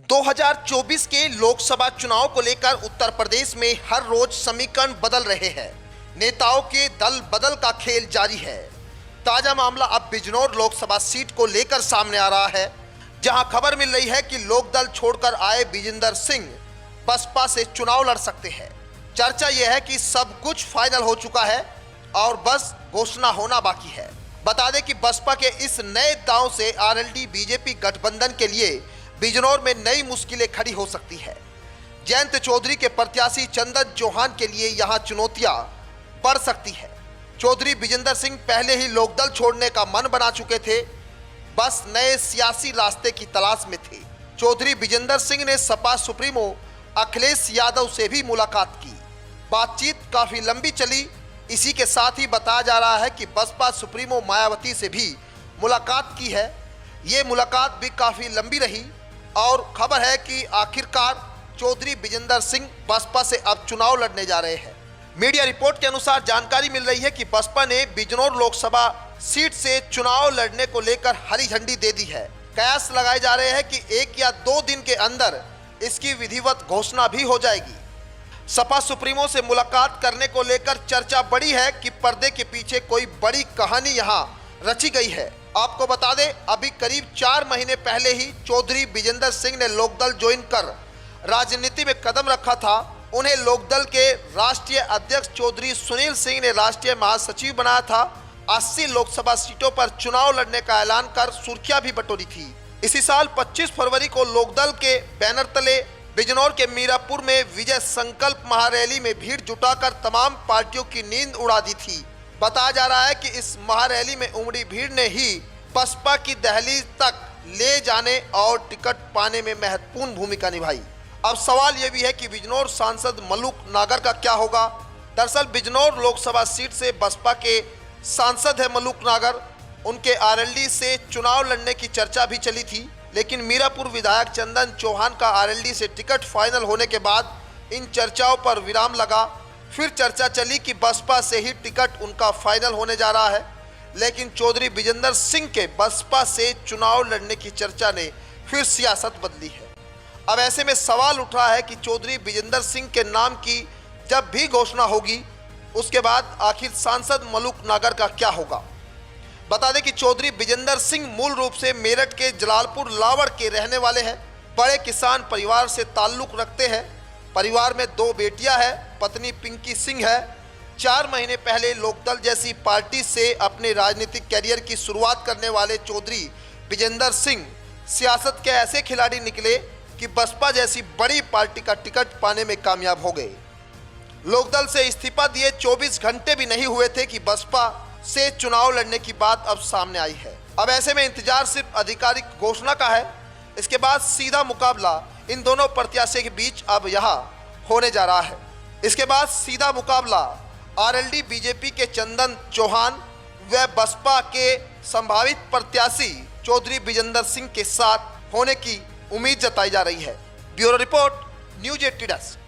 2024 के लोकसभा चुनाव को लेकर उत्तर प्रदेश में हर रोज समीकरण बदल रहे हैं। नेताओं के दल बदल का खेल जारी है। ताजा मामला अब बिजनौर लोकसभा सीट को लेकर सामने आ रहा है, जहां खबर मिल रही है कि लोकदल छोड़कर आए विजेंद्र सिंह बसपा से चुनाव लड़ सकते हैं। चर्चा यह है कि सब कुछ फाइनल हो चुका है और बस घोषणा होना बाकी है। बता दें कि बसपा के इस नए दांव से आरएलडी बीजेपी गठबंधन के लिए बिजनौर में नई मुश्किलें खड़ी हो सकती है। जयंत चौधरी के प्रत्याशी चंदन चौहान के लिए यहां चुनौतियां बढ़ सकती है। चौधरी विजेंद्र सिंह पहले ही लोकदल छोड़ने का मन बना चुके थे, बस नए सियासी रास्ते की तलाश में थे। चौधरी विजेंद्र सिंह ने सपा सुप्रीमो अखिलेश यादव से भी मुलाकात की। बातचीत काफी लंबी चली। इसी के साथ ही बताया जा रहा है कि बसपा सुप्रीमो मायावती से भी मुलाकात की है। ये मुलाकात भी काफी लंबी रही और खबर है कि आखिरकार चौधरी विजेंद्र सिंह बसपा से अब चुनाव लड़ने जा रहे हैं। मीडिया रिपोर्ट के अनुसार जानकारी मिल रही है कि बसपा ने बिजनौर लोकसभा सीट से चुनाव लड़ने को लेकर हरी झंडी दे दी है। कयास लगाए जा रहे हैं कि 1 या 2 दिन के अंदर इसकी विधिवत घोषणा भी हो जाएगी। सपा सुप्रीमो से मुलाकात करने को लेकर चर्चा बड़ी है कि पर्दे के पीछे कोई बड़ी कहानी यहां रची गई है। आपको बता दें, अभी करीब 4 महीने पहले ही चौधरी विजेंद्र सिंह ने लोकदल ज्वाइन कर राजनीति में कदम रखा था। उन्हें लोकदल के राष्ट्रीय अध्यक्ष चौधरी सुनील सिंह ने राष्ट्रीय महासचिव बनाया था। 80 लोकसभा सीटों पर चुनाव लड़ने का ऐलान कर सुर्खियां भी बटोरी थी। इसी साल 25 फरवरी को लोकदल के बैनर तले बिजनौर के मीरापुर में विजय संकल्प महारैली में भीड़ जुटाकर तमाम पार्टियों की नींद उड़ा दी थी। बताया जा रहा है कि इस महारैली में उमड़ी भीड़ ने ही बसपा की दहलीज तक ले जाने और टिकट पाने में महत्वपूर्ण भूमिका निभाई। अब सवाल यह भी है कि बिजनौर सांसद मलूक नागर का क्या होगा। दरअसल बिजनौर लोकसभा सीट से बसपा के सांसद है मलूक नागर। उनके आरएलडी से चुनाव लड़ने की चर्चा भी चली थी, लेकिन मीरापुर विधायक चंदन चौहान का आरएलडी से टिकट फाइनल होने के बाद इन चर्चाओं पर विराम लगा। फिर चर्चा चली कि बसपा से ही टिकट उनका फाइनल होने जा रहा है, लेकिन चौधरी विजेंद्र सिंह के बसपा से चुनाव लड़ने की चर्चा ने फिर सियासत बदली है। अब ऐसे में सवाल उठ रहा है कि चौधरी विजेंद्र सिंह के नाम की जब भी घोषणा होगी, उसके बाद आखिर सांसद मलूक नागर का क्या होगा। बता दें कि चौधरी विजेंद्र सिंह मूल रूप से मेरठ के जलालपुर लावड़ के रहने वाले हैं। बड़े किसान परिवार से ताल्लुक रखते हैं। परिवार में 2 बेटियां हैं, पत्नी पिंकी सिंह है। 4 महीने पहले लोकदल जैसी पार्टी से अपने राजनीतिक कैरियर की शुरुआत करने वाले चौधरी विजेंद्र सिंह सियासत के ऐसे खिलाड़ी निकले कि बसपा जैसी बड़ी पार्टी का टिकट पाने में कामयाब हो गए। लोकदल से इस्तीफा दिए 24 घंटे भी नहीं हुए थे कि बसपा से चुनाव लड़ने की बात अब सामने आई है। अब ऐसे में इंतजार सिर्फ आधिकारिक घोषणा का है। इसके बाद सीधा मुकाबला इन दोनों प्रत्याशियों के बीच अब यहाँ होने जा रहा है। इसके बाद सीधा मुकाबला आरएलडी बीजेपी के चंदन चौहान व बसपा के संभावित प्रत्याशी चौधरी विजेंद्र सिंह के साथ होने की उम्मीद जताई जा रही है। Bureau report, news 80 desk.